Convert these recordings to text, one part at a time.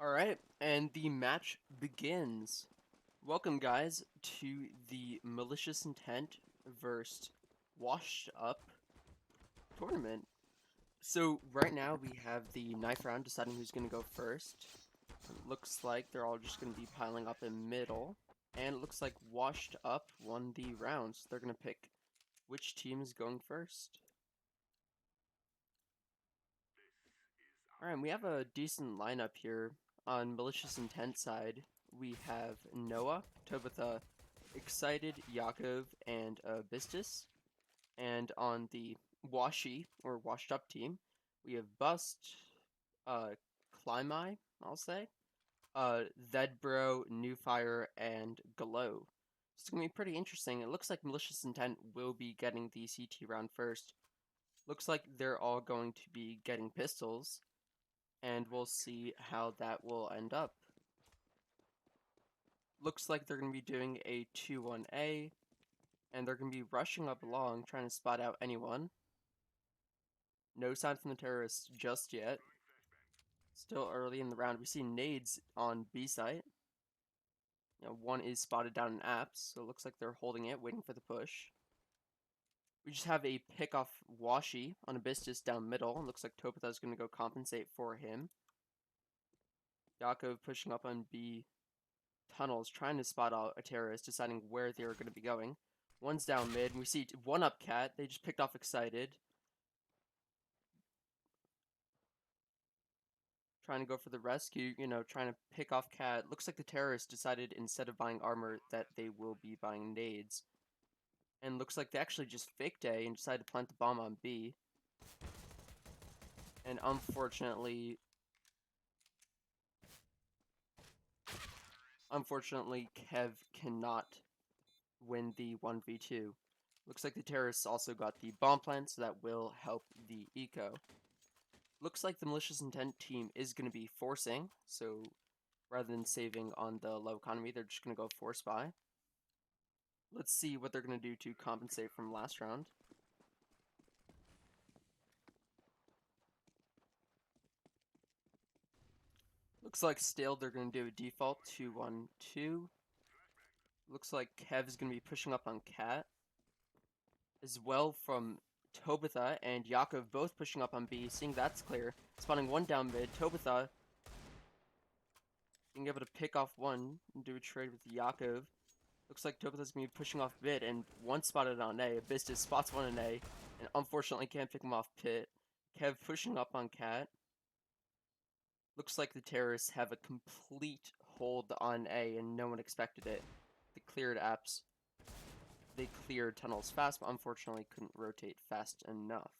Alright, and the match begins. Welcome, guys, to the Malicious Intent versus Washed Up tournament. So, right now we have the knife round deciding who's going to go first. It looks like they're all just going to be piling up in middle. And it looks like Washed Up won the round, so they're going to pick which team is going first. Alright, we have a decent lineup here. On Malicious Intent side, we have Noah, Tobitha, Excited, Yakov, and Bistus. And on the Washi, or Washed Up team, we have Bust, Climai, I'll say, Zedbro, Newfire, and Glow. It's going to be pretty interesting. It looks like Malicious Intent will be getting the CT round first. Looks like they're all going to be getting pistols, and we'll see how that will end up. Looks like they're going to be doing a 2-1A, and they're going to be rushing up along, trying to spot out anyone. No sign from the terrorists just yet. Still early in the round. We see nades on B site. One is spotted down in apps, so it looks like they're holding it, waiting for the push. We just have a pick off Washi on Abyssus down middle. It looks like Topatha is going to go compensate for him. Yakov pushing up on B tunnels, trying to spot out a terrorist, deciding where they're going to be going. One's down mid, and we see one up Cat. They just picked off Excited. Trying to go for the rescue, trying to pick off Cat. Looks like the terrorists decided instead of buying armor that they will be buying nades. And looks like they actually just faked A and decided to plant the bomb on B. And unfortunately, Kev cannot win the 1v2. Looks like the terrorists also got the bomb plant, so that will help the eco. Looks like the Malicious Intent team is going to be forcing, so rather than saving on the low economy, they're just going to go force buy. Let's see what they're going to do to compensate from last round. Looks like still they're going to do a default 2-1-2. Looks like Kev is going to be pushing up on Cat. As well from Tobitha and Yakov both pushing up on B, seeing that's clear. Spawning one down mid. Tobitha being able to pick off one and do a trade with Yakov. Looks like Tobitha's going to be pushing off mid, and one spotted on A. Abyssus spots one in A, and unfortunately can't pick him off pit. Kev pushing up on Cat. Looks like the terrorists have a complete hold on A, and no one expected it. They cleared apps. They cleared tunnels fast, but unfortunately couldn't rotate fast enough.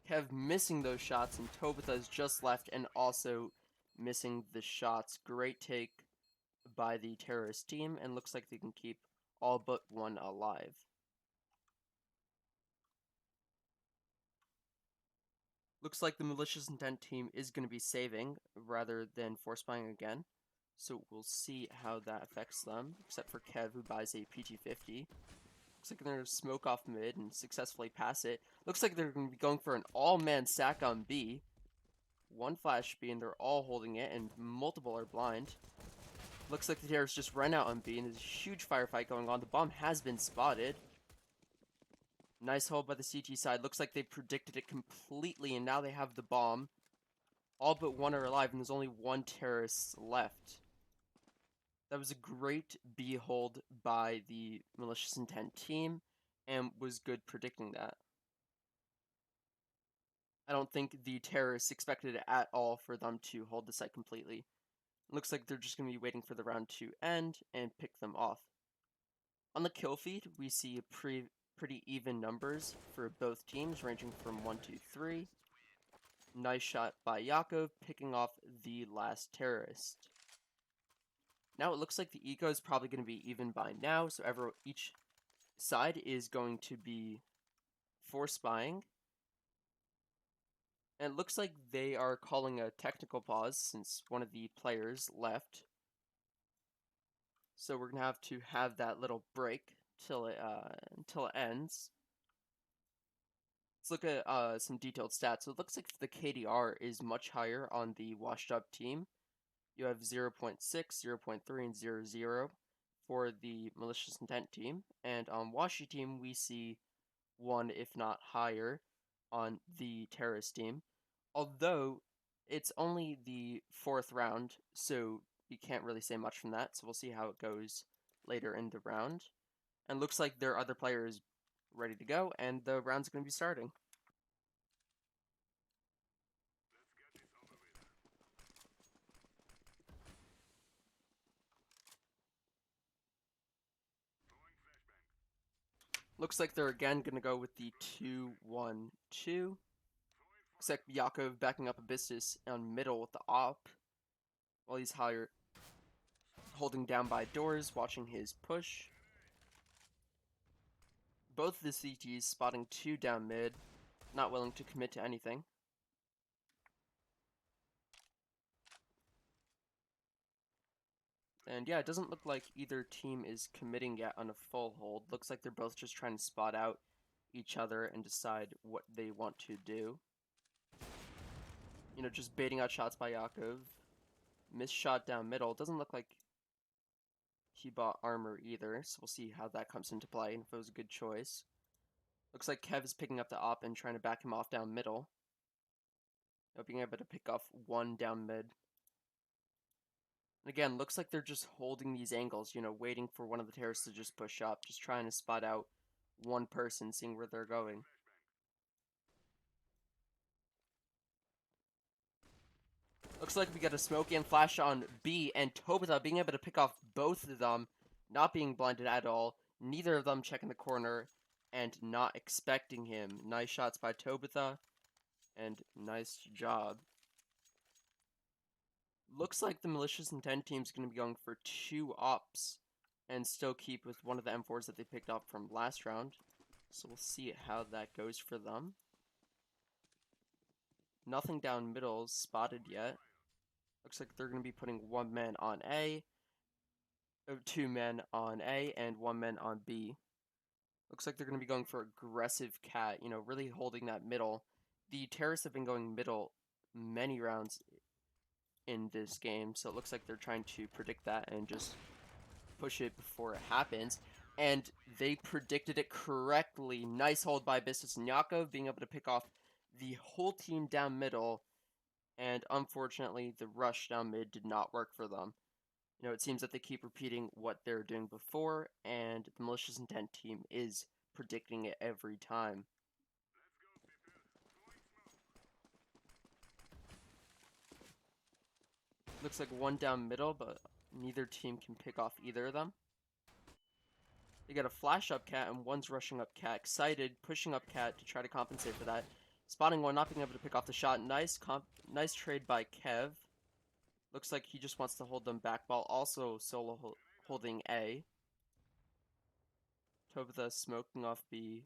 Kev missing those shots, and Tobitha's just left and also missing the shots. Great take by the terrorist team, and looks like they can keep all but one alive. Looks like the Malicious Intent team is going to be saving rather than force buying again. So we'll see how that affects them, except for Kev, who buys a PT-50. Looks like they're going to smoke off mid and successfully pass it. Looks like they're going to be going for an all-man sack on B. One flash B, and they're all holding it, and multiple are blind. Looks like the terrorists just ran out on B, and there's a huge firefight going on. The bomb has been spotted. Nice hold by the CT side. Looks like they predicted it completely, and now they have the bomb. All but one are alive, and there's only one terrorist left. That was a great B hold by the Malicious Intent team, and was good predicting that. I don't think the terrorists expected it at all for them to hold the site completely. Looks like they're just going to be waiting for the round to end and pick them off. On the kill feed, we see pretty even numbers for both teams, ranging from 1 to 3. Nice shot by Yakov, picking off the last terrorist. Now it looks like the eco is probably going to be even by now, so each side is going to be force buying. And it looks like they are calling a technical pause since one of the players left. So we're going to have that little break until it ends. Let's look at some detailed stats. So it looks like the KDR is much higher on the washed up team. You have 0.6, 0.3, and 0.0 for the malicious intent team. And on washy team, we see 1, if not higher, on the terrorist team. Although it's only the 4th round, so you can't really say much from that. So we'll see how it goes later in the round. And looks like their other player is ready to go, and the round's going to be starting. Looks like they're again going to go with the 2-1-2. Looks like Yakov backing up Abyssus on middle with the op, while he's higher, holding down by doors, watching his push. Both the CTs spotting 2 down mid, not willing to commit to anything. And yeah, it doesn't look like either team is committing yet on a full hold. Looks like they're both just trying to spot out each other and decide what they want to do. You know, just baiting out shots by Yakov. Missed shot down middle. Doesn't look like he bought armor either, so we'll see how that comes into play and if it was a good choice. Looks like Kev is picking up the op and trying to back him off down middle. Being able to pick off 1 down mid. And again, looks like they're just holding these angles, you know, waiting for one of the terrorists to just push up, just trying to spot out one person, seeing where they're going. Looks like we got a smoke and flash on B, and Tobitha being able to pick off both of them, not being blinded at all, neither of them checking the corner, and not expecting him. Nice shots by Tobitha, and nice job. Looks like the malicious intent team is going to be going for 2 ops, and still keep with one of the M4s that they picked up from last round. So we'll see how that goes for them. Nothing down middle spotted yet. Looks like they're going to be putting 1 man on A, 2 men on A, and 1 man on B. Looks like they're going to be going for aggressive cat, you know, really holding that middle. The terrorists have been going middle many rounds in this game, so it looks like they're trying to predict that and just push it before it happens. And they predicted it correctly. Nice hold by Bistus and Yakov, being able to pick off the whole team down middle. And unfortunately, the rush down mid did not work for them. You know, it seems that they keep repeating what they're doing before, and the malicious intent team is predicting it every time. Looks like 1 down middle, but neither team can pick off either of them. They got a flash up cat, and one's rushing up cat, excited, pushing up cat to try to compensate for that. Spotting one, not being able to pick off the shot. Nice trade by Kev. Looks like he just wants to hold them back while also solo holding A. Tobitha smoking off B.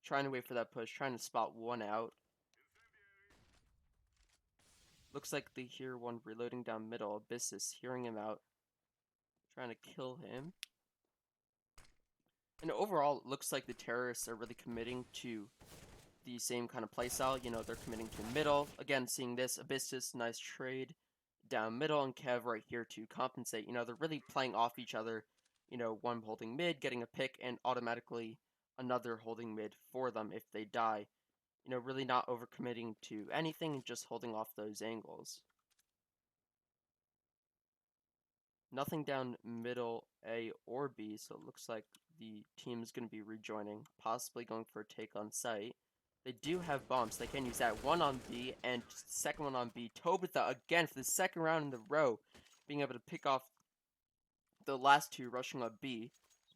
Trying to wait for that push, trying to spot one out. Looks like they hear one reloading down middle. Abyssus hearing him out. Trying to kill him. And overall, it looks like the terrorists are really committing to the same kind of playstyle. You know, they're committing to middle. Again, seeing this, Abyssus, nice trade down middle, and Kev right here to compensate. You know, they're really playing off each other. You know, one holding mid, getting a pick, and automatically another holding mid for them if they die. You know, really not overcommitting to anything, just holding off those angles. Nothing down middle A or B, so it looks like the team is going to be rejoining, possibly going for a take on site. They do have bombs, they can use that. 1 on B, and second one on B. Tobitha, again, for the second round in the row, being able to pick off the last 2 rushing up B.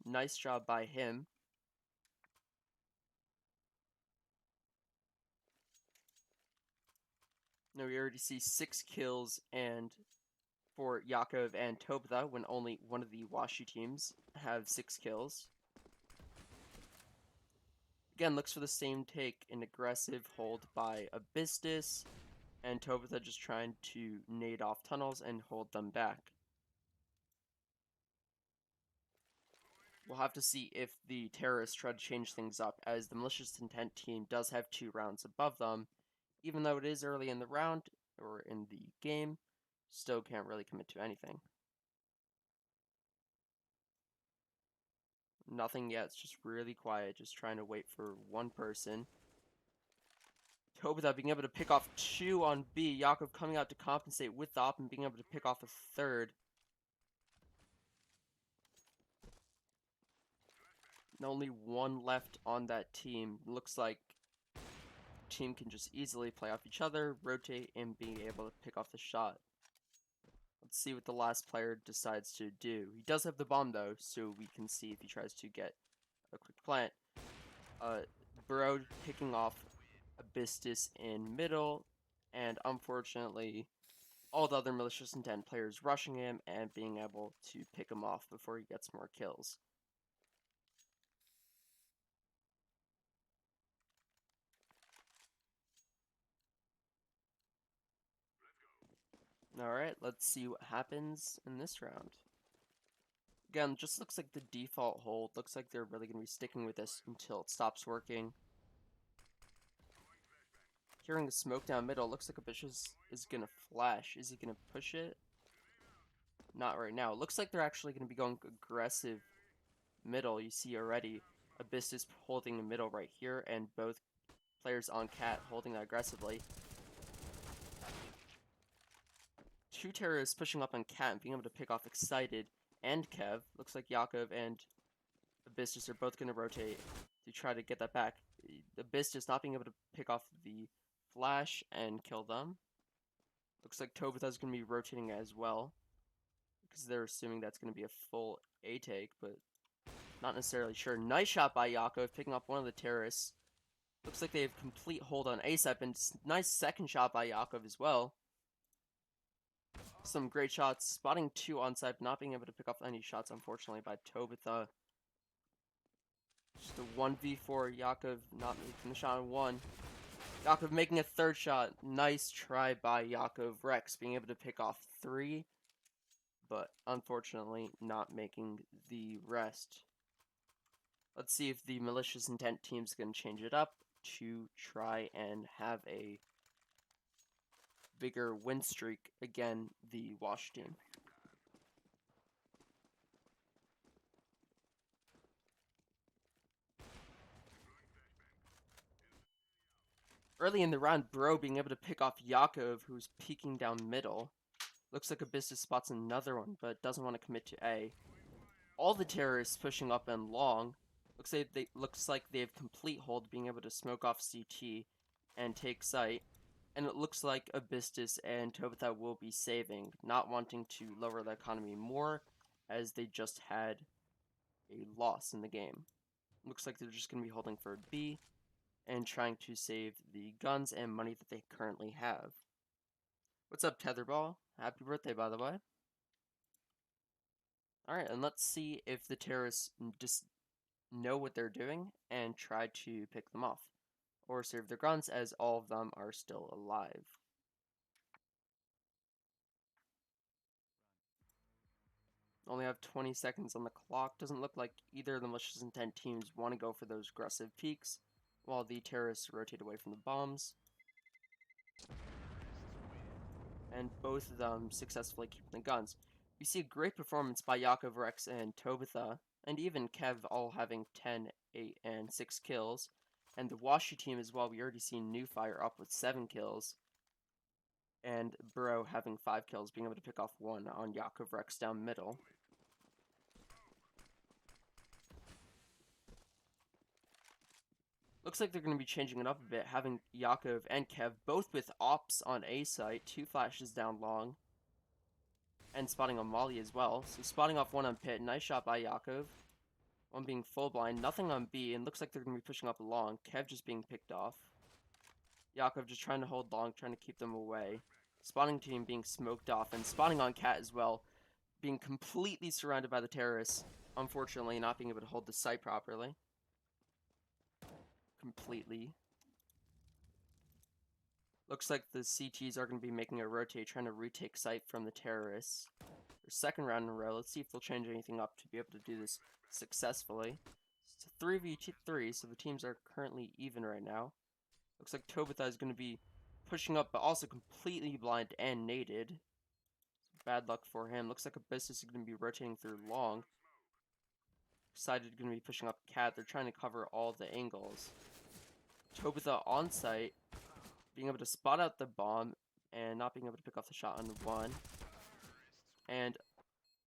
Nice job by him. Now we already see 6 kills and for Yakov and Tobitha when only one of the Washi teams have 6 kills. Again, looks for the same take, an aggressive hold by Abyssus, and Tobitha just trying to nade off tunnels and hold them back. We'll have to see if the terrorists try to change things up, as the malicious intent team does have 2 rounds above them. Even though it is early in the round, or in the game, still can't really commit to anything. Nothing yet, it's just really quiet, just trying to wait for one person. Tobita being able to pick off 2 on B, Yakov coming out to compensate with the op and being able to pick off a 3rd. And only 1 left on that team. Looks like team can just easily play off each other, rotate, and be able to pick off the shot. Let's see what the last player decides to do. He does have the bomb though, so we can see if he tries to get a quick plant. Bro picking off Abystus in middle, and unfortunately, all the other malicious intent players rushing him and being able to pick him off before he gets more kills. Alright, let's see what happens in this round. Again, just looks like the default hold. Looks like they're really going to be sticking with this until it stops working. Hearing the smoke down middle, looks like Ambitious is going to flash. Is he going to push it? Not right now. Looks like they're actually going to be going aggressive middle. You see already Abyss is holding the middle right here, and both players on Cat holding that aggressively. 2 terrorists pushing up on Cat and being able to pick off Excited and Kev. Looks like Yakov and Abyss are both going to rotate to try to get that back. Abyss just not being able to pick off the flash and kill them. Looks like Tobitha's going to be rotating as well, because they're assuming that's going to be a full A take, but not necessarily sure. Nice shot by Yakov, picking off one of the terrorists. Looks like they have complete hold on ASAP, and nice second shot by Yakov as well. Some great shots, spotting 2 on site, not being able to pick off any shots, unfortunately, by Tobitha. Just a 1v4, Yakov not making the shot on 1. Yakov making a 3rd shot. Nice try by Yakov. Rex being able to pick off 3, but unfortunately not making the rest. Let's see if the malicious intent team's going to change it up to try and have a bigger win streak again, the Wash team. Early in the round, Bro being able to pick off Yakov, who's peeking down middle. Looks like Abyssus spots another one, but doesn't want to commit to A. All the terrorists pushing up and long. Looks like they have complete hold, being able to smoke off CT and take site. And it looks like Abyssus and Tobitha will be saving, not wanting to lower the economy more, as they just had a loss in the game. Looks like they're just going to be holding for B and trying to save the guns and money that they currently have. What's up, Tetherball? Happy birthday, by the way. Alright, and let's see if the terrorists just know what they're doing and try to pick them off, or save their guns, as all of them are still alive. Only have 20 seconds on the clock. Doesn't look like either of the malicious intent teams want to go for those aggressive peaks, while the terrorists rotate away from the bombs. And both of them successfully keeping the guns. We see a great performance by Yakov, Rex, and Tobitha, and even Kev all having 10, 8, and 6 kills. And the Washi team as well, we already seen New Fire up with 7 kills. And Bro having 5 kills, being able to pick off 1 on Yakov, Rex down middle. Looks like they're going to be changing it up a bit, having Yakov and Kev both with ops on A site, 2 flashes down long, and spotting on Molly as well. So spotting off 1 on pit, nice shot by Yakov. 1 being full blind, nothing on B, and looks like they're going to be pushing up long. Kev just being picked off. Yakov just trying to hold long, trying to keep them away. Spotting team being smoked off, and spotting on Cat as well, being completely surrounded by the terrorists. Unfortunately, not being able to hold the site properly. Completely. Looks like the CTs are going to be making a rotate, trying to retake site from the terrorists. their second round in a row. Let's see if they'll change anything up to be able to do this successfully. It's a 3v3, so the teams are currently even right now. Looks like Tobitha is going to be pushing up, but also completely blind and naded. Bad luck for him. Looks like Abyss is going to be rotating through long. Excited going to be pushing up Cat. They're trying to cover all the angles. Tobitha on site, being able to spot out the bomb and not being able to pick off the shot on one. And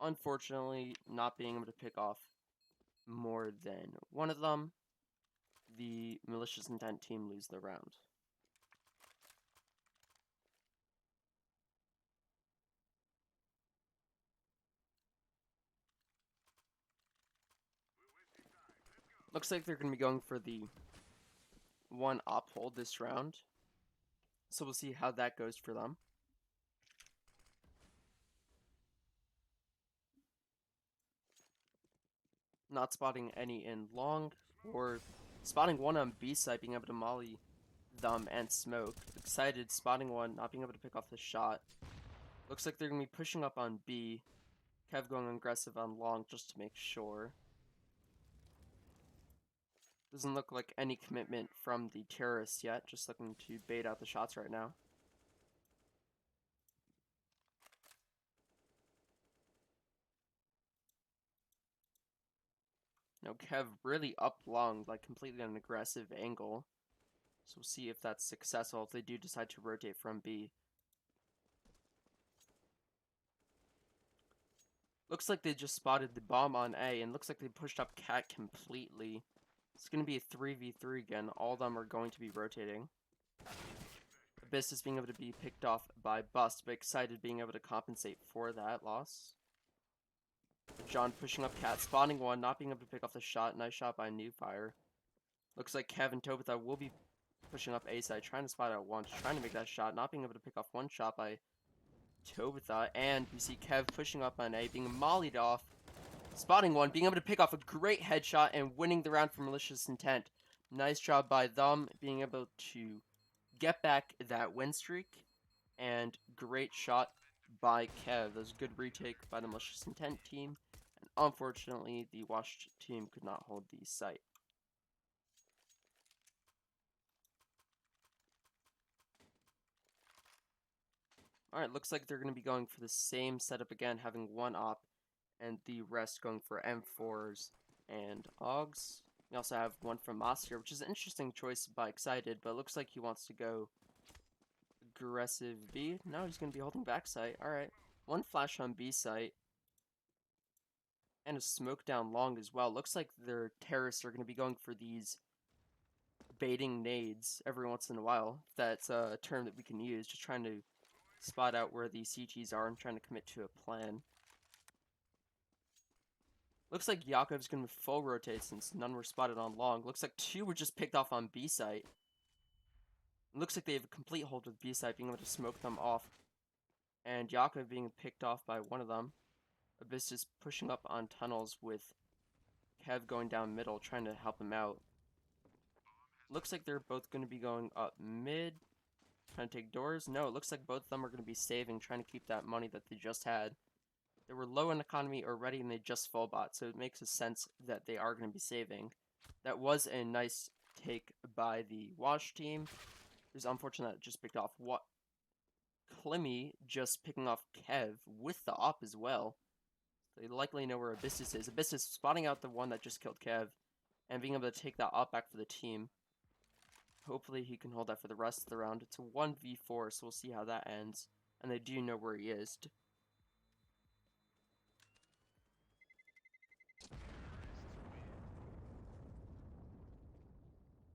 unfortunately, not being able to pick off more than one of them. The Malicious Intent team lose the round. Looks like they're going to be going for the one op hold this round. So we'll see how that goes for them. Not spotting any in long, or spotting one on B side, being able to molly them and smoke. Excited, spotting one, not being able to pick off the shot. Looks like they're going to be pushing up on B. Kev going aggressive on long just to make sure. Doesn't look like any commitment from the terrorists yet, just looking to bait out the shots right now. Now Kev really up long, like completely an aggressive angle. So we'll see if that's successful, if they do decide to rotate from B. Looks like they just spotted the bomb on A, and looks like they pushed up Cat completely. It's going to be a 3v3 again. All of them are going to be rotating. Abyss is being able to be picked off by Bust, but Excited being able to compensate for that loss. John pushing up Cat, spawning one, not being able to pick off the shot. Nice shot by New Fire. Looks like Kevin Tobitha will be pushing up A side, trying to spot out one, trying to make that shot, not being able to pick off one shot by Tobitha. And we see Kev pushing up on A, being mollied off, spotting one, being able to pick off a great headshot and winning the round for Malicious Intent. Nice job by them, being able to get back that win streak. And great shot by Kev. That was a good retake by the Malicious Intent team. And unfortunately, the Washed team could not hold the site. Alright, looks like they're going to be going for the same setup again, having one op, and the rest going for M4s and AUGs. We also have one from Moss here, which is an interesting choice by Excited, but it looks like he wants to go aggressive B. No, he's going to be holding back site. Alright, one flash on B site, and a smoke down long as well. Looks like their terrorists are going to be going for these baiting nades every once in a while. That's a term that we can use, just trying to spot out where the CTs are and trying to commit to a plan. Looks like Yakov's going to full rotate since none were spotted on long. Looks like two were just picked off on B site. Looks like they have a complete hold of B site, being able to smoke them off. And Yakov being picked off by one of them. Abyss is pushing up on tunnels with Kev going down middle, trying to help him out. Looks like they're both going to be going up mid. Trying to take doors? No, it looks like both of them are going to be saving, trying to keep that money that they just had. They were low in economy already, and they just full bought, so it makes a sense that they are going to be saving. That was a nice take by the Wash team. It was unfortunate that it just picked off what Climmy just picking off Kev with the op as well. They likely know where Abyss is. Abyss is spotting out the one that just killed Kev, and being able to take that op back for the team. Hopefully he can hold that for the rest of the round. It's a 1v4, so we'll see how that ends. And they do know where he is.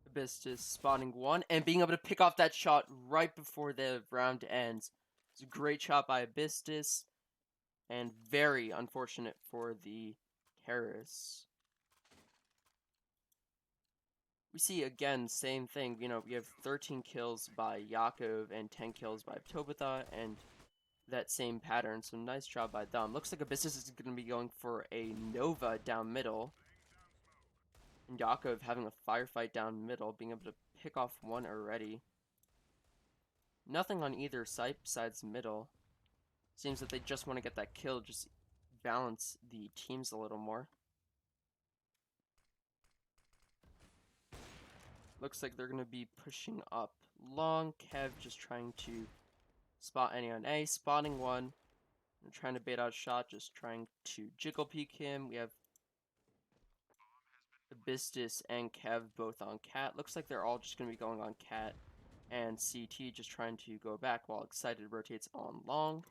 Abyss is spotting one and being able to pick off that shot right before the round ends. It's a great shot by Abyss, and very unfortunate for the terrorists. We see again, same thing. You know, we have 13 kills by Yakov and 10 kills by Tobitha, and that same pattern. So nice job by them. Looks like Abyss is going to be going for a Nova down middle. And Yakov having a firefight down middle, being able to pick off one already. Nothing on either side besides middle. Seems that they just want to get that kill, just balance the teams a little more. Looks like they're going to be pushing up long. Kev just trying to spot any on A, spotting one. I'm trying to bait out a shot, just trying to jiggle peek him. We have Abystis and Kev both on Cat. Looks like they're all just going to be going on Cat. And CT just trying to go back while Excited rotates on long.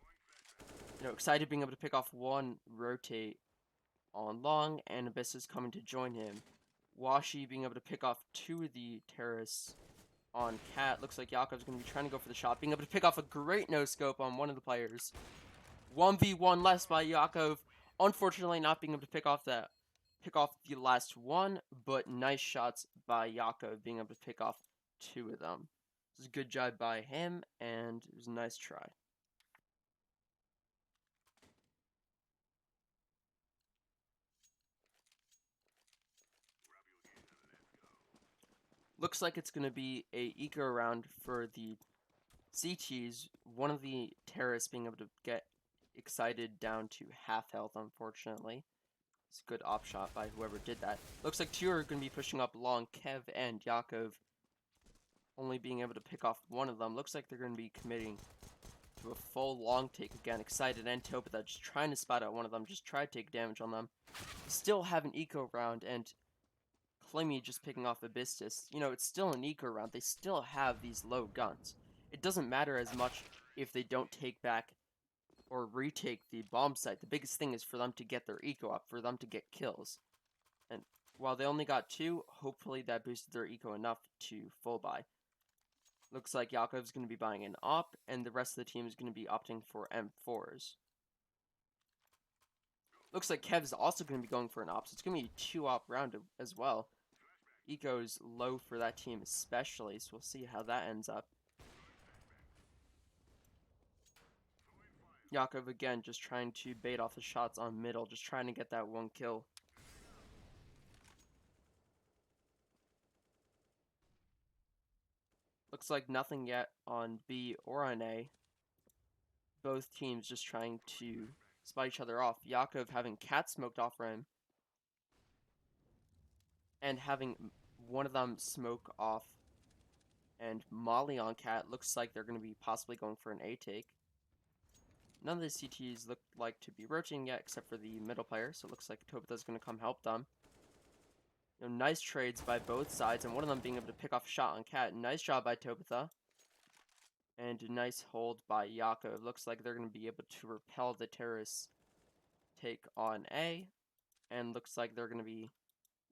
Excited being able to pick off one rotate on long, and Abyssis coming to join him. Washi being able to pick off two of the terrorists on Cat. Looks like Yakov's going to be trying to go for the shot, being able to pick off a great no-scope on one of the players. 1v1 less by Yakov. Unfortunately, not being able to pick off the last one, but nice shots by Yakov, being able to pick off two of them. It was a good job by him, and it was a nice try. Looks like it's going to be a eco round for the CTs. One of the terrorists being able to get Excited down to half health, unfortunately. It's a good op shot by whoever did that. Looks like two are going to be pushing up long. Kev and Yakov only being able to pick off one of them. Looks like they're going to be committing to a full long take again. Excited and Topatha just trying to spot out one of them. Just try to take damage on them. Still have an eco round, and Clemmy just picking off Abystis. It's still an eco round. They still have these low guns. It doesn't matter as much if they don't take back or retake the bomb site. The biggest thing is for them to get their eco up, for them to get kills. And while they only got two, hopefully that boosted their eco enough to full buy. Looks like Yakov's going to be buying an op, and the rest of the team is going to be opting for M4s. Looks like Kev's also going to be going for an op, so it's going to be a 2-op round as well. Eco's low for that team especially, so we'll see how that ends up. Yakov again just trying to bait off the shots on middle, just trying to get that one kill. Looks like nothing yet on B or on A. Both teams just trying to spot each other off. Yakov having Cat smoked off for him, and having one of them smoke off and Molly on Cat. Looks like they're going to be possibly going for an A take. None of the CTs look like to be rotating yet, except for the middle player, so it looks like Topatha's going to come help them. Nice trades by both sides, and one of them being able to pick off a shot on Cat. Nice job by Topatha. And a nice hold by Yakov. Looks like they're going to be able to repel the terrorists' take on A. And looks like they're going to be,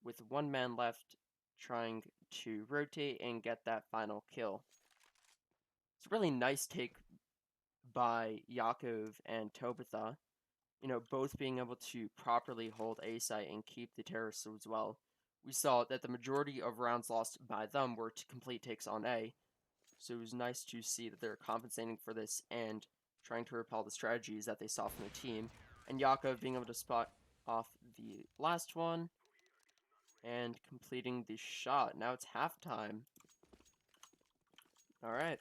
with one man left, trying to rotate and get that final kill. It's a really nice take by Yakov and Topatha. Both being able to properly hold A site and keep the terrorists as well. We saw that the majority of rounds lost by them were to complete takes on A. So it was nice to see that they're compensating for this and trying to repel the strategies that they saw from the team. And Yakov being able to spot off the last one and completing the shot. Now it's halftime. Alright.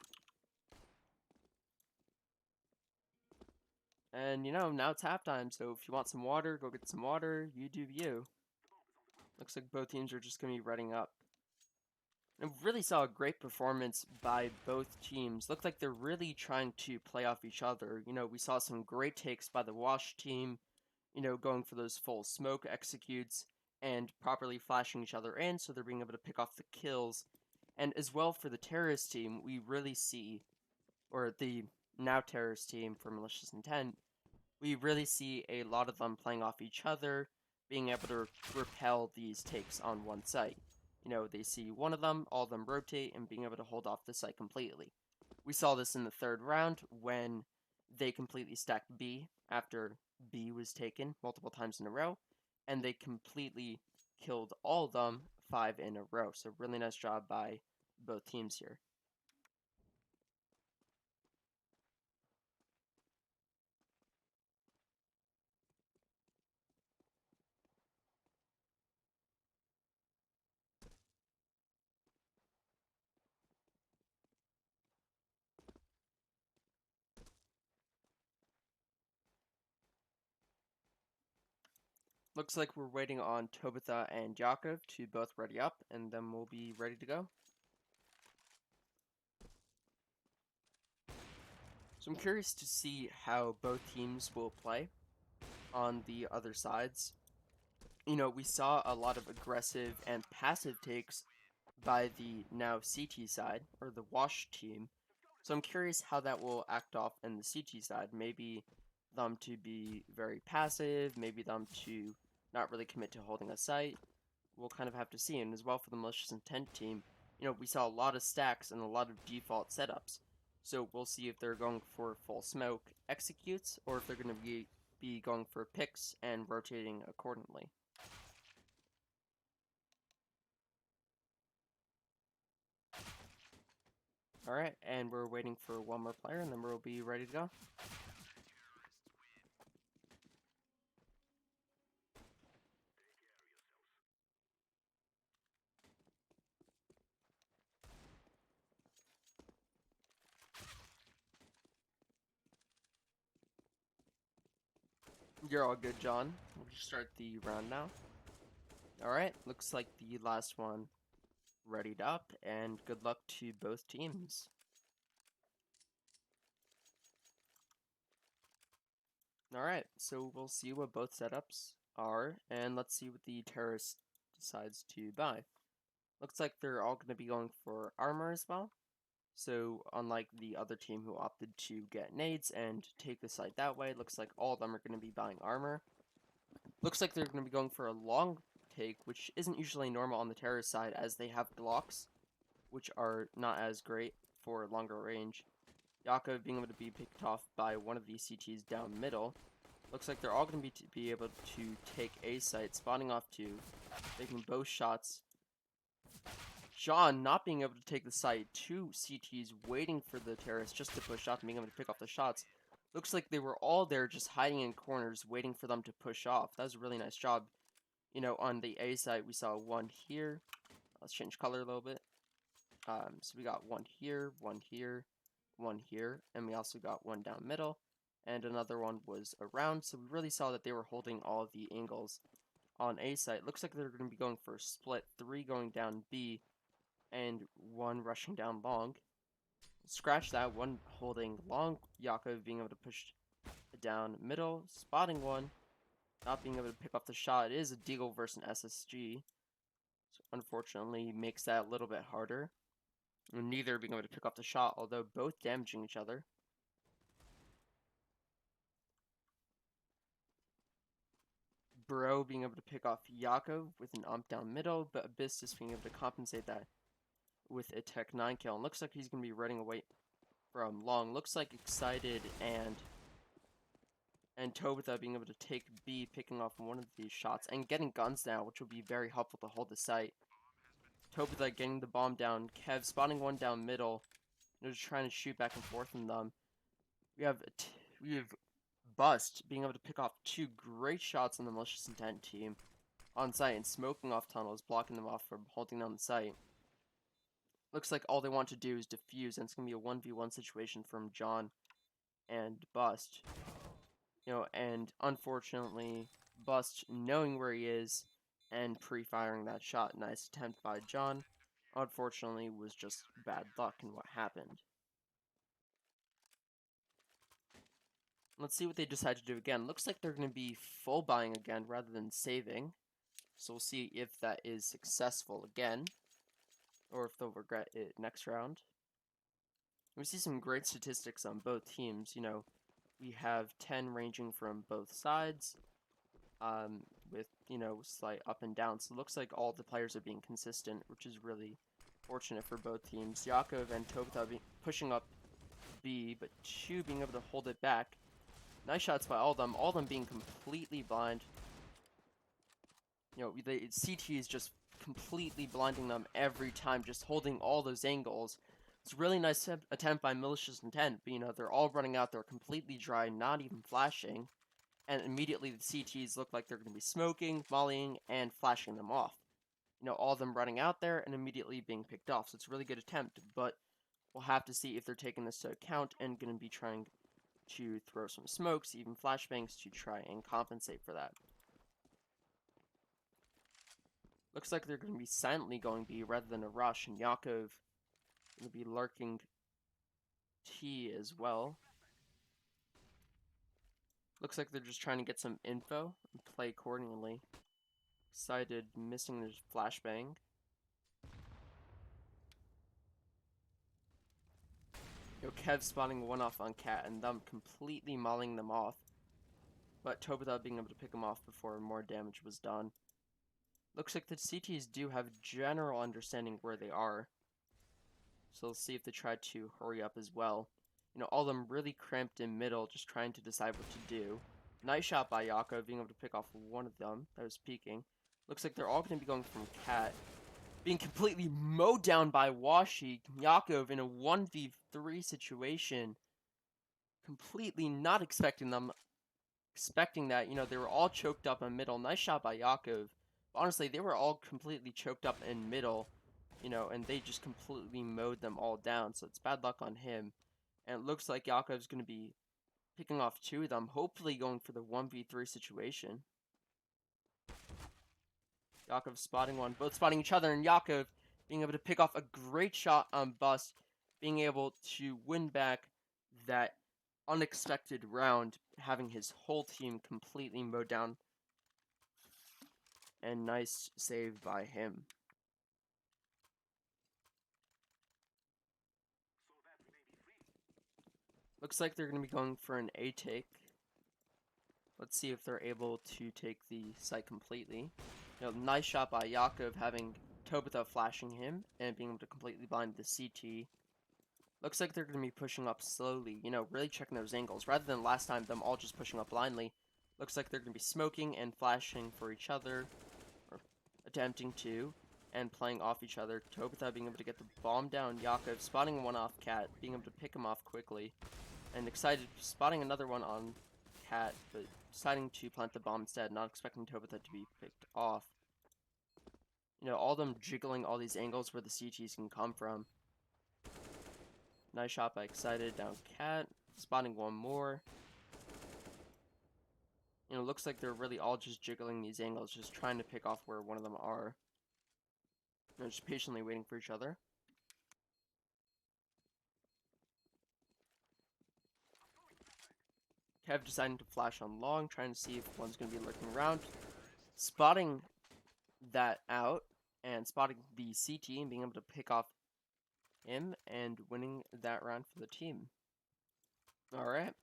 And now it's halftime, so if you want some water, go get some water. You do you. Looks like both teams are just going to be readying up. And really saw a great performance by both teams. Looked like they're really trying to play off each other. We saw some great takes by the Wash team, going for those full smoke executes and properly flashing each other in, so they're being able to pick off the kills. And as well for the terrorist team, we really see, or the now terrorist team for Malicious Intent, we really see a lot of them playing off each other, being able to repel these takes on one site. They see one of them, all of them rotate, and being able to hold off the site completely. We saw this in the third round when they completely stacked B after B was taken multiple times in a row, and they completely killed all of them 5 in a row. So really nice job by both teams here. Looks like we're waiting on Tobitha and Yakov to both ready up, and then we'll be ready to go. So I'm curious to see how both teams will play on the other sides. You know, we saw a lot of aggressive and passive takes by the now CT side, or the Wash team. So I'm curious how that will act off in the CT side. Maybe them to be very passive, maybe them to not really commit to holding a site. We'll kind of have to see. And as well for the Malicious Intent team, you know, we saw a lot of stacks and a lot of default setups. So we'll see if they're going for full smoke executes, or if they're going to be going for picks and rotating accordingly. Alright, and we're waiting for one more player, and then we'll be ready to go. You're all good, John. We'll just start the round now. Alright, looks like the last one readied up, and good luck to both teams. Alright, so we'll see what both setups are, and let's see what the terrorist decides to buy. Looks like they're all going to be going for armor as well. So unlike the other team who opted to get nades and take the site that way, looks like all of them are going to be buying armor. Looks like they're going to be going for a long take, which isn't usually normal on the terrorist side, as they have Glocks, which are not as great for longer range. Yakov being able to be picked off by one of these CTs down middle. Looks like they're all going to be able to take A site, spawning off two, taking both shots. John not being able to take the site, two CTs waiting for the terrorists just to push off and being able to pick off the shots. Looks like they were all there just hiding in corners waiting for them to push off. That was a really nice job. You know, on the A site we saw one here. Let's change color a little bit. So we got one here, one here, one here, and we also got one down middle, and another one was around. So we really saw that they were holding all of the angles on A site. Looks like they're going to be going for a split, 3 going down B, and 1 rushing down long. Scratch that, 1 holding long. Yakov being able to push down middle, spotting 1, not being able to pick off the shot. It is a Deagle versus an SSG, so unfortunately makes that a little bit harder. And neither being able to pick off the shot, although both damaging each other. Bro being able to pick off Yakov with an ump down middle, but Abyssus being able to compensate that with a Tech 9 kill. And looks like he's going to be running away from long. Looks like Excited and Tobitha being able to take B, picking off one of these shots, and getting guns now, which will be very helpful to hold the site. Tobitha getting the bomb down, Kev spotting 1 down middle, just trying to shoot back and forth in them. We have Bust being able to pick off 2 great shots on the Malicious Intent team on site and smoking off tunnels, blocking them off from holding down the site. Looks like all they want to do is defuse, and it's going to be a 1v1 situation from John and Bust. You know, and unfortunately, Bust, knowing where he is and pre-firing that shot, nice attempt by John, unfortunately was just bad luck in what happened. Let's see what they decide to do again. Looks like they're going to be full buying again rather than saving. So we'll see if that is successful again, or if they'll regret it next round. We see some great statistics on both teams. You know, we have 10 ranging from both sides, with, you know, slight up and down. So it looks like all the players are being consistent, which is really fortunate for both teams. Yakov and Tobitha pushing up B, but 2 being able to hold it back. Nice shots by all of them being completely blind. You know, the CT is just completely blinding them every time, just holding all those angles. It's a really nice attempt by Malicious Intent, but, you know, they're all running out there completely dry, not even flashing, and immediately the CTs look like they're going to be smoking, volleying, and flashing them off. You know, all of them running out there and immediately being picked off, so it's a really good attempt, but we'll have to see if they're taking this to account and going to be trying to throw some smokes, even flashbangs, to try and compensate for that. Looks like they're going to be silently going B rather than a rush, and Yakov going to be lurking T as well. Looks like they're just trying to get some info and play accordingly. Excited, missing their flashbang. Kev spotting one off on Cat and them completely mauling them off. But Tobita being able to pick them off before more damage was done. Looks like the CTs do have general understanding where they are. So let's see if they try to hurry up as well. All of them really cramped in middle, just trying to decide what to do. Nice shot by Yakov, being able to pick off one of them that was peeking. Looks like they're all going to be going from Cat. Being completely mowed down by Washi. Yakov in a 1v3 situation. Completely not expecting them. Expecting that, they were all choked up in middle. Nice shot by Yakov. But honestly, they were all completely choked up in middle. And they just completely mowed them all down. So it's bad luck on him. And it looks like Yakov's going to be picking off two of them. Hopefully going for the 1v3 situation. Yakov spotting one. Both spotting each other. And Yakov being able to pick off a great shot on Bust. Being able to win back that unexpected round. Having his whole team completely mowed down. And nice save by him. Looks like they're going to be going for an A take. Let's see if they're able to take the site completely. Nice shot by Yakov, having Tobita flashing him and being able to completely blind the CT. Looks like they're going to be pushing up slowly, really checking those angles. Rather than last time, them all just pushing up blindly. Looks like they're going to be smoking and flashing for each other, or attempting to, and playing off each other. Tobita being able to get the bomb down. Yakov spotting one off Cat, being able to pick him off quickly. And excited, spotting another one on Cat, but deciding to plant the bomb instead, not expecting Tobita to be picked off. All of them jiggling all these angles where the CTs can come from. Nice shot by Excited, down Cat, spotting one more. Looks like they're really all just jiggling these angles, just trying to pick off where one of them are. Just patiently waiting for each other. Kev deciding to flash on long, trying to see if one's going to be lurking around. Spotting that out, and spotting the CT and being able to pick off him, and winning that round for the team. Alright.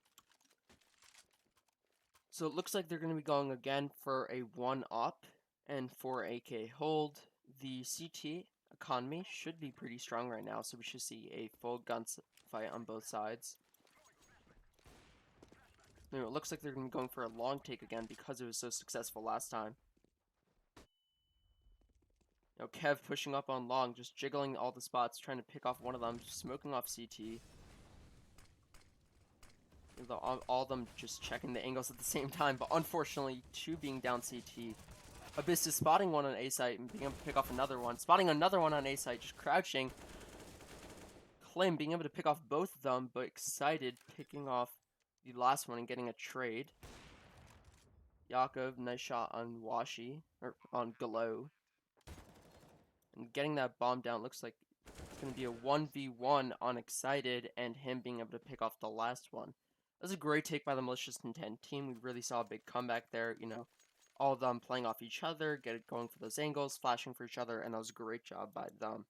So it looks like they're going to be going again for a 1-up, and for AK hold. The CT economy should be pretty strong right now, so we should see a full gunfight on both sides. It looks like they're going to be going for a long take again because it was so successful last time. Kev pushing up on long, just jiggling all the spots, trying to pick off one of them, smoking off CT. All of them just checking the angles at the same time, but unfortunately, two being down CT. Abyss is spotting one on A site and being able to pick off another one. Spotting another one on A site, just crouching. Klim being able to pick off both of them, but Excited picking off the last one and getting a trade. Yakov, nice shot on Washi, or on Glow. And getting that bomb down, looks like it's going to be a 1v1 on Excited, and him being able to pick off the last one. That was a great take by the Malicious Intent team. We really saw a big comeback there, all of them playing off each other, going for those angles, flashing for each other, and that was a great job by them.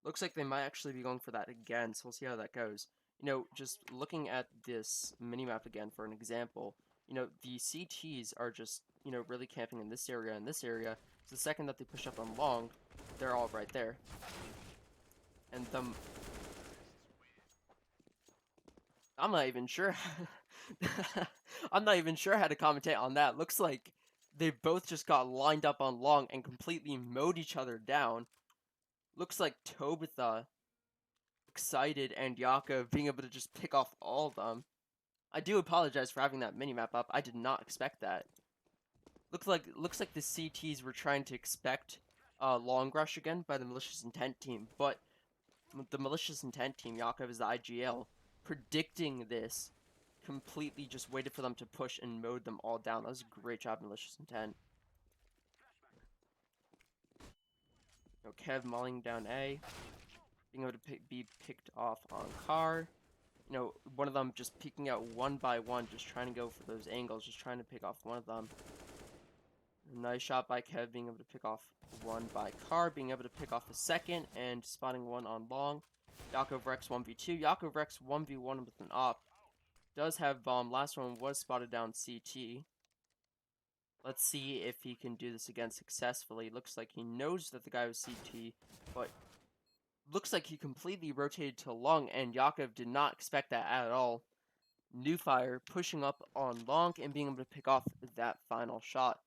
Looks like they might actually be going for that again, so we'll see how that goes. Just looking at this minimap again for an example, the CTs are just, really camping in this area and this area. So the second that they push up on long, they're all right there. And them... I'm not even sure. I'm not even sure how to commentate on that. Looks like they both just got lined up on long and completely mowed each other down. Looks like Tobita, Excited, and Yakov being able to just pick off all of them. I do apologize for having that minimap up. I did not expect that. Looks like the CTs were trying to expect long rush again by the Malicious Intent team, but the Malicious Intent team, Yakov is the IGL, predicting this, completely just waited for them to push and mowed them all down. That was a great job, Malicious Intent. Kev mauling down A, being able to be picked off on car. One of them just peeking out one by one, just trying to go for those angles, just trying to pick off one of them. Nice shot by Kev, being able to pick off one by car, being able to pick off a second, and spotting one on long. Yakov Rex 1v2. Yakov Rex 1v1 with an op. Does have bomb. Last one was spotted down CT. Let's see if he can do this again successfully. Looks like he knows that the guy was CT, but looks like he completely rotated to long, and Yakov did not expect that at all. New Fire pushing up on long and being able to pick off that final shot.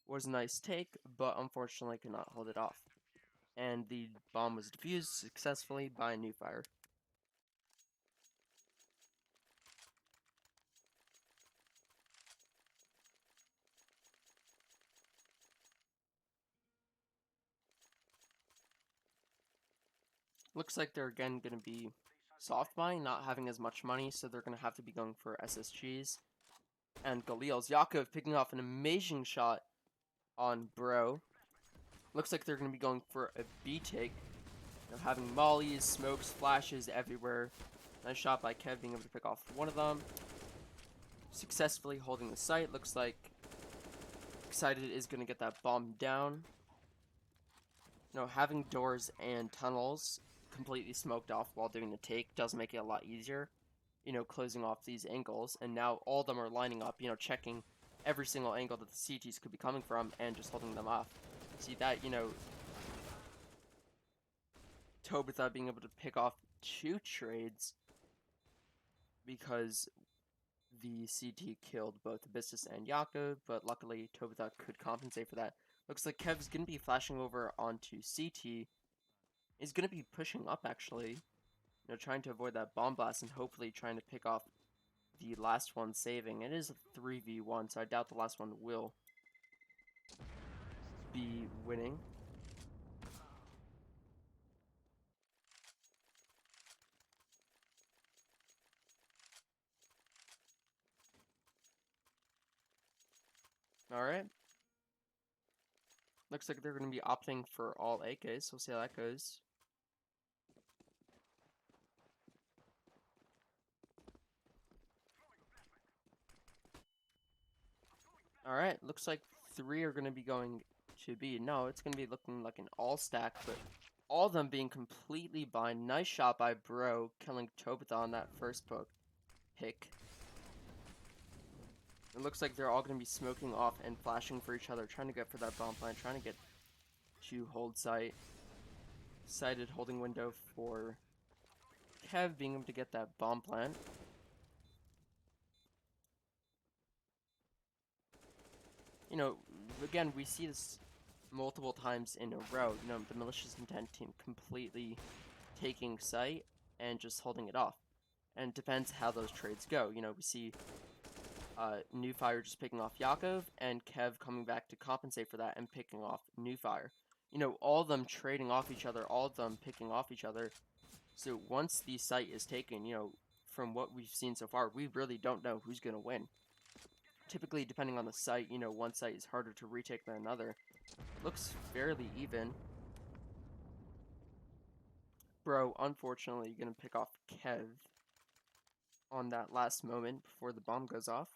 Was a nice take, but unfortunately could not hold it off. And the bomb was defused successfully by New Fire. Looks like they're again going to be soft buying, not having as much money, so they're going to have to be going for SSGs. And Galil's Yakov picking off an amazing shot on Bro. Looks like they're going to be going for a B take. Having mollies, smokes, flashes everywhere. Nice shot by Kev, being able to pick off one of them. Successfully holding the site. Looks like Excited is going to get that bomb down. Having doors and tunnels completely smoked off while doing the take does make it a lot easier. Closing off these angles. And now all of them are lining up, checking every single angle that the CTs could be coming from and just holding them off. See that, Tobitha being able to pick off 2 trades because the CT killed both Abyssus and Yakov, but luckily Tobitha could compensate for that. Looks like Kev's going to be flashing over onto CT. He's going to be pushing up, actually. Trying to avoid that bomb blast and hopefully trying to pick off the last one saving. It is a 3v1, so I doubt the last one will be winning. Alright. Looks like they're going to be opting for all AKs, so we'll see how that goes. Alright, looks like 3 are going to be going to B. No, it's going to be looking like an all stack, but all of them being completely blind. Nice shot by Bro, killing Tobitha on that first pick. It looks like they're all going to be smoking off and flashing for each other, trying to get for that bomb plant, trying to get to hold site. Sighted holding window for Kev, being able to get that bomb plant. Again, we see this multiple times in a row. The Malicious Intent team completely taking site and just holding it off. And it depends how those trades go. We see New Fire just picking off Yakov, and Kev coming back to compensate for that and picking off New Fire. All of them trading off each other, all of them picking off each other. So once the site is taken, from what we've seen so far, we really don't know who's going to win. Typically, depending on the site, one site is harder to retake than another. Looks fairly even. Bro, unfortunately, going to pick off Kev on that last moment before the bomb goes off.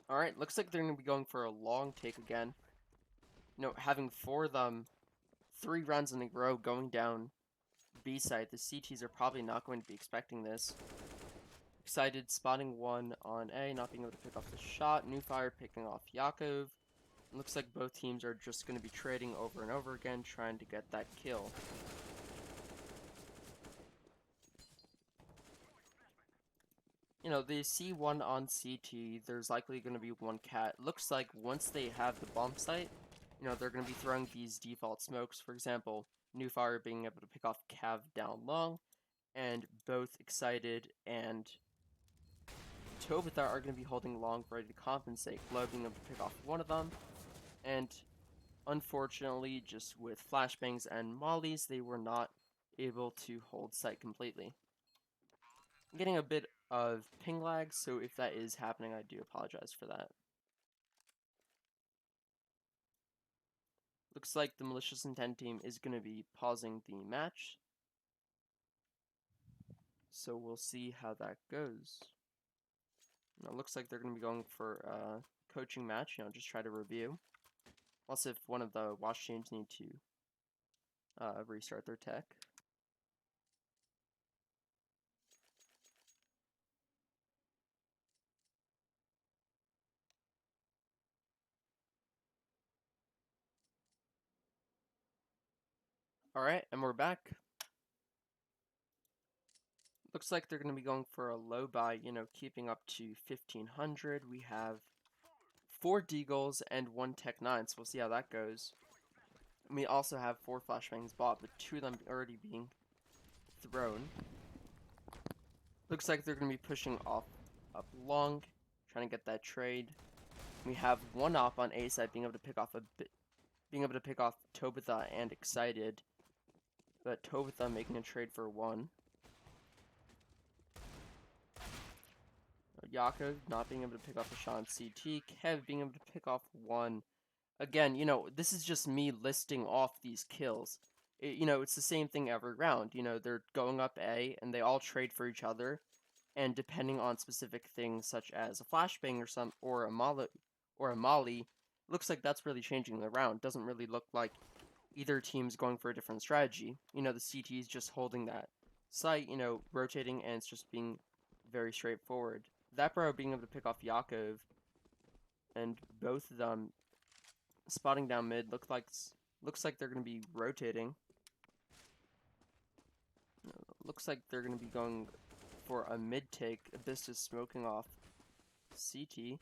Alright, looks like they're going to be going for a long take again. Having 4 of them, 3 rounds in a row going down B side, the CTs are probably not going to be expecting this. Excited, spotting one on A, not being able to pick off the shot. New Fire picking off Yakov. Looks like both teams are just going to be trading over and over again, trying to get that kill. They see one on CT, there's likely going to be one cat. Looks like once they have the bomb site, they're going to be throwing these default smokes. For example, New Fire being able to pick off Cav down long, and both Excited and Tobitha are going to be holding long, ready to compensate. Glow being able to pick off one of them, and unfortunately, just with flashbangs and mollies, they were not able to hold site completely. I'm getting a bit of ping lag, so if that is happening, I do apologize for that. Looks like the Malicious Intent team is going to be pausing the match, so we'll see how that goes. Now, it looks like they're going to be going for a coaching match, just try to review. Also, if one of the watch teams need to restart their tech. Alright, and we're back. Looks like they're going to be going for a low buy, keeping up to 1500. We have 4 Deagles and 1 Tech 9, so we'll see how that goes. And we also have 4 Flashbangs bought, but 2 of them already being thrown. Looks like they're going to be pushing off up long, trying to get that trade. We have 1 op on A side being able to pick off Tobitha and Excited, but Tobitha making a trade for 1. Yakov not being able to pick off a shot on CT. Kev being able to pick off 1. Again, this is just me listing off these kills. It's the same thing every round. They're going up A, and they all trade for each other. And depending on specific things, such as a flashbang or a molly, looks like that's really changing the round. Doesn't really look like either team's going for a different strategy. The CT is just holding that site, rotating, and it's just being very straightforward. That bro being able to pick off Yakov, and both of them spotting down mid. Looks like they're going to be rotating. Looks like they're going to be going for a mid take. Abyss is smoking off CT.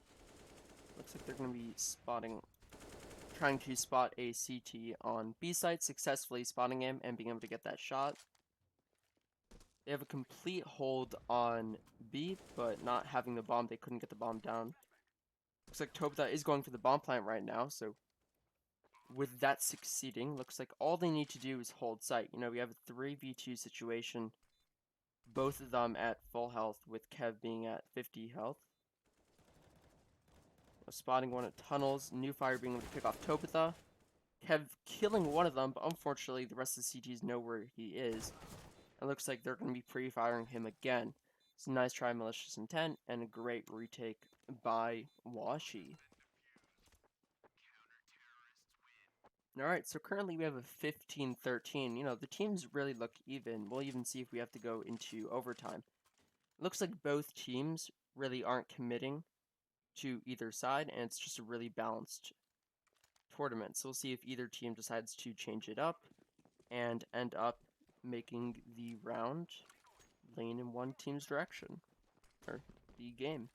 Looks like they're going to be trying to spot a CT on B site, successfully spotting him and being able to get that shot. They have a complete hold on B, but not having the bomb, they couldn't get the bomb down. Looks like Tobitha is going for the bomb plant right now, so with that succeeding, looks like all they need to do is hold site. We have a 3v2 situation, both of them at full health, with Kev being at 50 health. Spotting 1 at tunnels, New Fire being able to pick off Tobitha. Kev killing 1 of them, but unfortunately the rest of the CTs know where he is. It looks like they're going to be pre-firing him again. It's a nice try, Malicious Intent, and a great retake by Washi. Alright, so currently we have a 15-13. The teams really look even. We'll even see if we have to go into overtime. It looks like both teams really aren't committing to either side, and it's just a really balanced tournament. So we'll see if either team decides to change it up and end up making the round lane in one team's direction, or the game.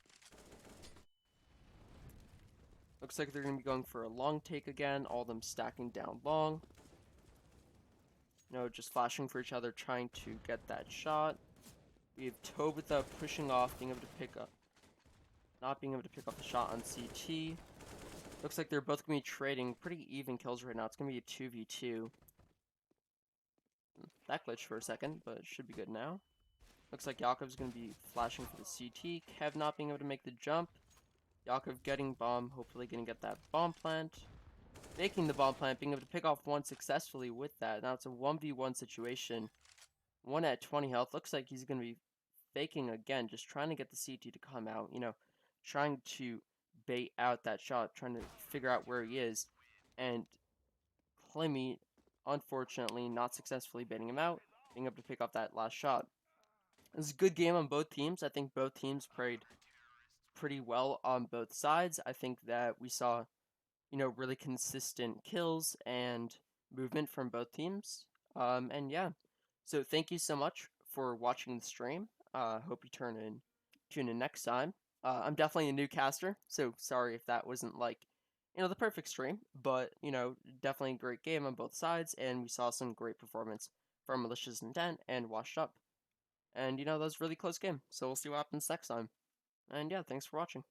Looks like they're going to be going for a long take again, all of them stacking down long. Just flashing for each other, trying to get that shot. We have Tobitha pushing off, not being able to pick up the shot on CT. Looks like they're both going to be trading pretty even kills right now. It's going to be a 2v2. That glitched for a second, but it should be good now. Looks like Yakov's going to be flashing for the CT. Kev not being able to make the jump. Yakov getting bomb, hopefully going to get that bomb plant. Making the bomb plant, being able to pick off 1 successfully with that. Now it's a 1v1 situation. 1 at 20 health. Looks like he's going to be faking again, just trying to get the CT to come out. Trying to bait out that shot, trying to figure out where he is. And Clemmy, unfortunately, not successfully baiting him out, being able to pick up that last shot. It was a good game on both teams. I think both teams played pretty well on both sides. I think that we saw, really consistent kills and movement from both teams. And yeah, so thank you so much for watching the stream. Hope you tune in next time. I'm definitely a new caster, so sorry if that wasn't the perfect stream, but definitely a great game on both sides, and we saw some great performance from Malicious Intent and Washed Up. And that was a really close game, so we'll see what happens next time. And yeah, thanks for watching.